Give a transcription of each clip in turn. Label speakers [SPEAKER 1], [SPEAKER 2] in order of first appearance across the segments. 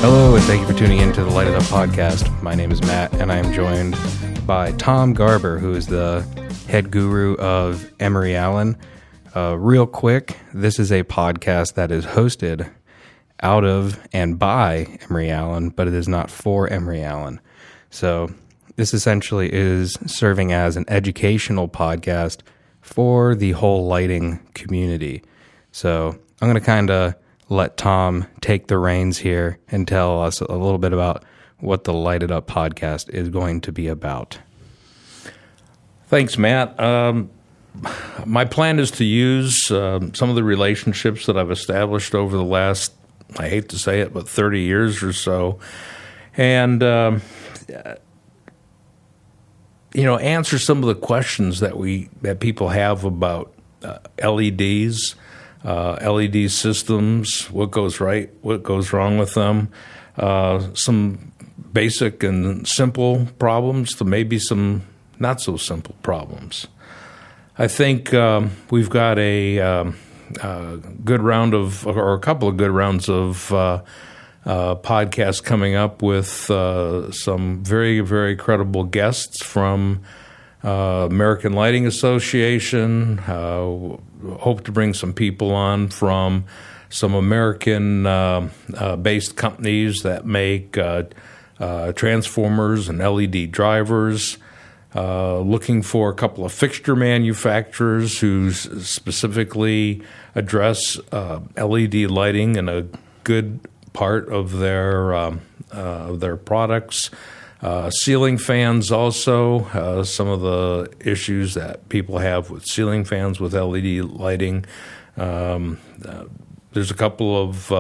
[SPEAKER 1] Hello, and thank you for tuning in to the Light It Up podcast. My name is Matt, and I am joined by Tom Garber, who is the head guru of Emery Allen. Real quick, this is a podcast that is hosted out of and by Emery Allen, but it is not for Emery Allen. So this essentially is serving as an educational podcast for the whole lighting community. So I'm going to kind of let Tom take the reins here and tell us a little bit about what the Light It Up podcast is going to be about.
[SPEAKER 2] Thanks, Matt. My plan is to use some of the relationships that I've established over the last, I hate to say it, but 30 years or so, and answer some of the questions that people have about LEDs. LED systems, what goes right, what goes wrong with them, some basic and simple problems to maybe some not so simple problems. I think we've got a good round of, or a couple of good rounds of podcasts coming up with some very, very credible guests from American Lighting Association. Hope to bring some people on from some American-based companies that make transformers and LED drivers. Looking for a couple of fixture manufacturers who specifically address LED lighting in a good part of their products. Ceiling fans also, some of the issues that people have with ceiling fans with LED lighting. There's a couple of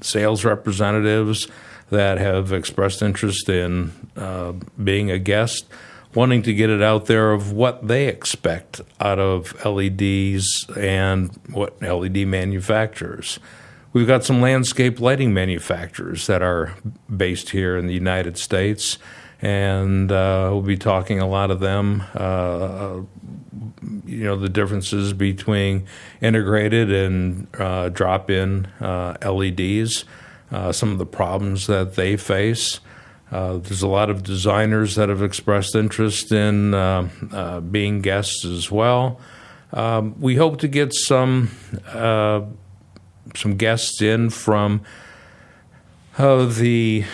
[SPEAKER 2] sales representatives that have expressed interest in being a guest, wanting to get it out there of what they expect out of LEDs and what LED manufacturers. We've got some landscape lighting manufacturers that are based here in the United States, and we'll be talking a lot of them, the differences between integrated and drop-in LEDs, some of the problems that they face. There's a lot of designers that have expressed interest in being guests as well. We hope to get some guests in from the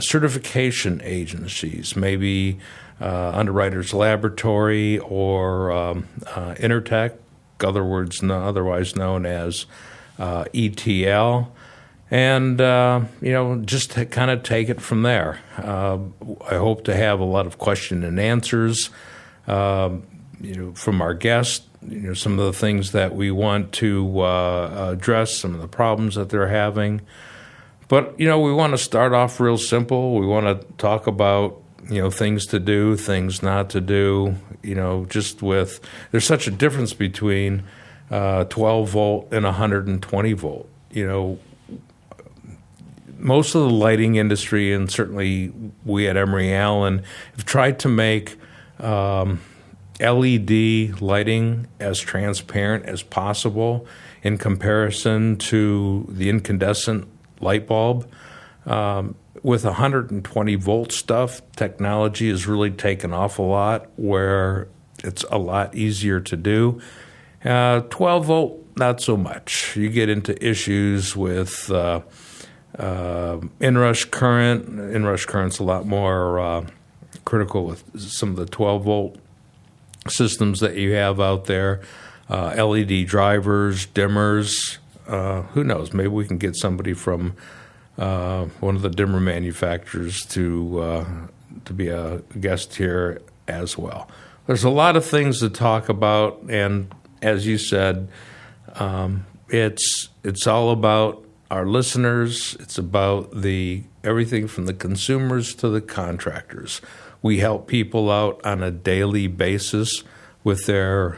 [SPEAKER 2] certification agencies, maybe Underwriters Laboratory or Intertech, otherwise known as ETL, and just to kind of take it from there. I hope to have a lot of question and answers from our guests. Some of the things that we want to address, some of the problems that they're having. But, we want to start off real simple. We want to talk about, things to do, things not to do, there's such a difference between 12 volt and 120 volt. Most of the lighting industry, and certainly we at Emery Allen, have tried to make LED lighting as transparent as possible in comparison to the incandescent light bulb. With 120 volt stuff, technology has really taken off a lot where it's a lot easier to do. 12 volt, not so much. You get into issues with inrush current. Inrush current's a lot more critical with some of the 12 volt systems that you have out there, LED drivers, dimmers. Who knows? Maybe we can get somebody from one of the dimmer manufacturers to be a guest here as well. There's a lot of things to talk about, and as you said, it's all about our listeners. It's about everything from the consumers to the contractors. We help people out on a daily basis with their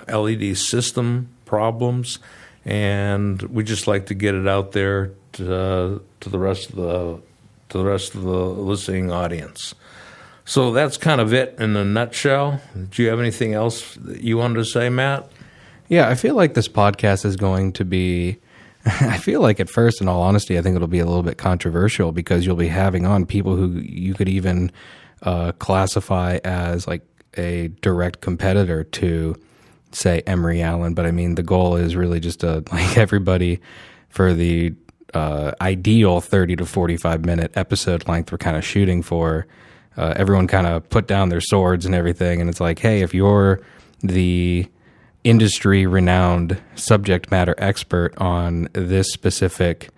[SPEAKER 2] LED system problems, and we just like to get it out there to the rest of the listening audience. So that's kind of it in a nutshell. Do you have anything else that you wanted to say, Matt?
[SPEAKER 1] Yeah, I feel like this podcast is going to be I feel like at first, in all honesty, I think it'll be a little bit controversial because you'll be having on people who you could even classify as like a direct competitor to, say, Emery Allen. But I mean, the goal is really just to like everybody for the ideal 30 to 45 minute episode length we're kind of shooting for. Everyone kind of put down their swords and everything, and it's like, hey, if you're the industry renowned subject matter expert on this specific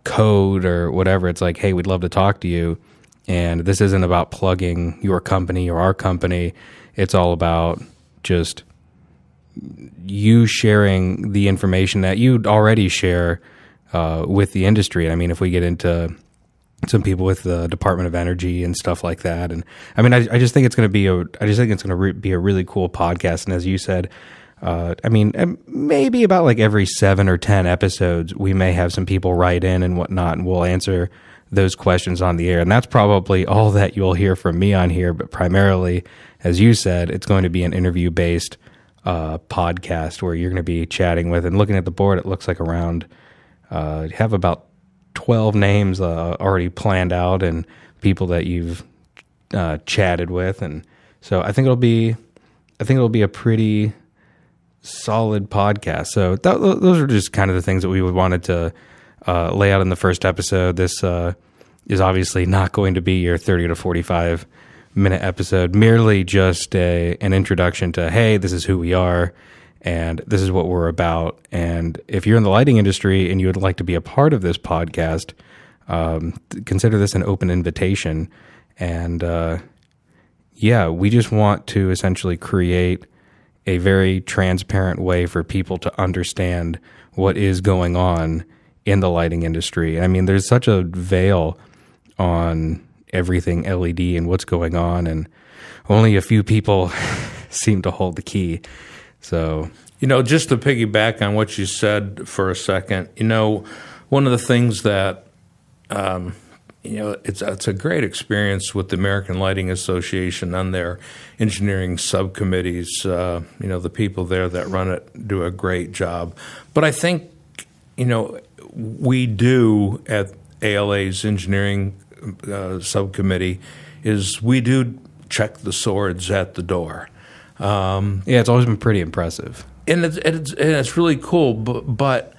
[SPEAKER 1] code or whatever, it's like, hey, we'd love to talk to you. And this isn't about plugging your company or our company. It's all about just you sharing the information that you'd already share with the industry. I mean, if we get into some people with the Department of Energy and stuff like that, and I mean, I just think it's going to be be a really cool podcast. And as you said, I mean, maybe about like every 7 or 10 episodes, we may have some people write in and whatnot, and we'll answer those questions on the air. And that's probably all that you'll hear from me on here. But primarily, as you said, it's going to be an interview-based podcast where you're going to be chatting with, and looking at the board, it looks like around, have about 12 names already planned out and people that you've chatted with. And so I think it'll be a pretty solid podcast. So those are just kind of the things that we wanted to lay out in the first episode. This is obviously not going to be your 30 to 45 minute episode, merely just an introduction to, hey, this is who we are and this is what we're about. And if you're in the lighting industry and you would like to be a part of this podcast, consider this an open invitation. And we just want to essentially create a very transparent way for people to understand what is going on in the lighting industry. I mean, there's such a veil on everything LED and what's going on, and only a few people seem to hold the key. So,
[SPEAKER 2] just to piggyback on what you said for a second, one of the things that, it's a great experience with the American Lighting Association on their engineering subcommittees. The people there that run it do a great job. But I think, we do at ALA's engineering subcommittee is we do check the swords at the door.
[SPEAKER 1] It's always been pretty impressive,
[SPEAKER 2] and it's really cool. But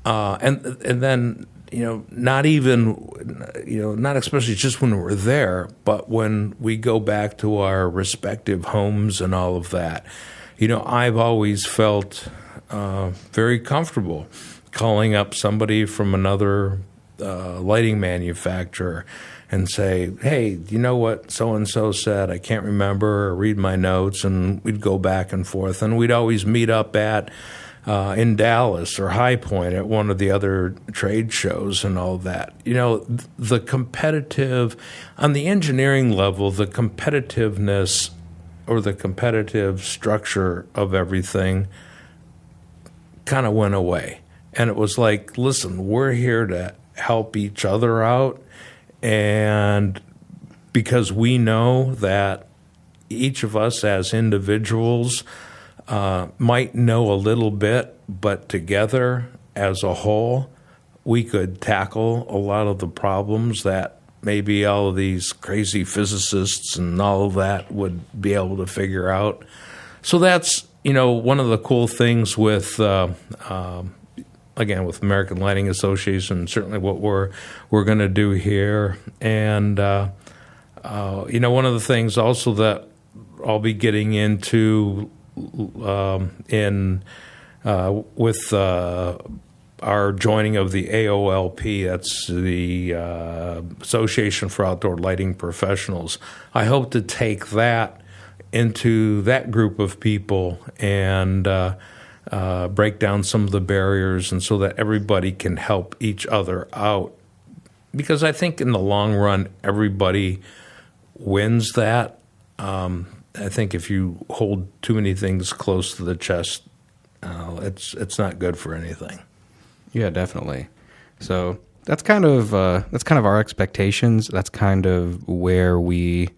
[SPEAKER 2] then not even not especially just when we're there, but when we go back to our respective homes and all of that. I've always felt very comfortable calling up somebody from another lighting manufacturer and say, hey, you know what so-and-so said? I can't remember, or read my notes, and we'd go back and forth. And we'd always meet up in Dallas or High Point at one of the other trade shows and all that. The competitive, on the engineering level, the competitiveness or the competitive structure of everything kind of went away. And it was like, listen, we're here to help each other out. And because we know that each of us as individuals might know a little bit, but together as a whole, we could tackle a lot of the problems that maybe all of these crazy physicists and all of that would be able to figure out. So that's, one of the cool things with again, with American Lighting Association, certainly what we're going to do here. And, one of the things also that I'll be getting into with our joining of the AOLP, that's the Association for Outdoor Lighting Professionals. I hope to take that into that group of people and break down some of the barriers, and so that everybody can help each other out. Because I think in the long run, everybody wins that. I think if you hold too many things close to the chest, it's not good for anything.
[SPEAKER 1] Yeah, definitely. So that's kind of our expectations. That's kind of where we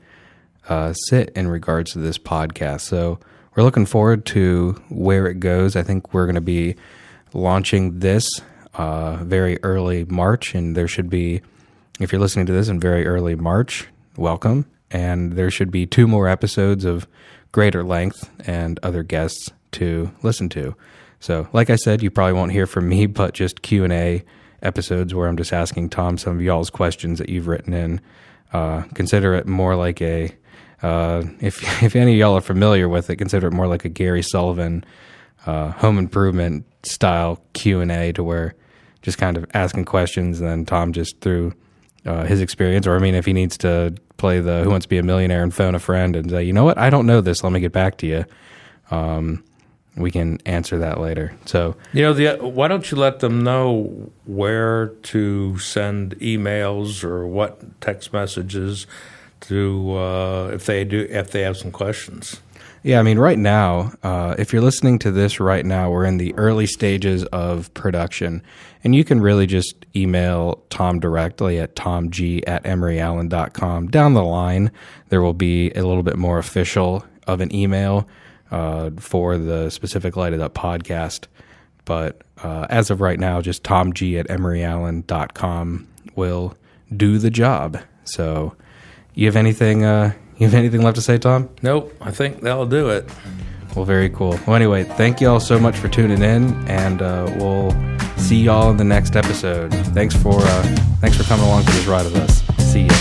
[SPEAKER 1] sit in regards to this podcast. So we're looking forward to where it goes. I think we're going to be launching this very early March, and there should be, if you're listening to this in very early March, welcome. And there should be 2 more episodes of greater length and other guests to listen to. So, like I said, you probably won't hear from me, but just Q&A episodes where I'm just asking Tom some of y'all's questions that you've written in. Consider it more like a, if any of y'all are familiar with it, consider it more like a Gary Sullivan home improvement style Q&A, to where just kind of asking questions, and then Tom just through his experience, or I mean, if he needs to play the Who Wants to Be a Millionaire and phone a friend and say, you know what, I don't know this, let me get back to you. We can answer that later. So,
[SPEAKER 2] why don't you let them know where to send emails or what text messages to if they have some questions?
[SPEAKER 1] Yeah, I mean, right now, if you're listening to this right now, we're in the early stages of production, and you can really just email Tom directly at tomg@emeryallen.com. Down the line, there will be a little bit more official of an email for the specific Lighted Up podcast, but as of right now, just tomg@emeryallen.com will do the job. So, you have anything left to say, Tom?
[SPEAKER 2] Nope, I think that'll do it.
[SPEAKER 1] Well, very cool. Well, anyway, thank you all so much for tuning in, and we'll see y'all in the next episode. Thanks for coming along for this ride with us. See ya.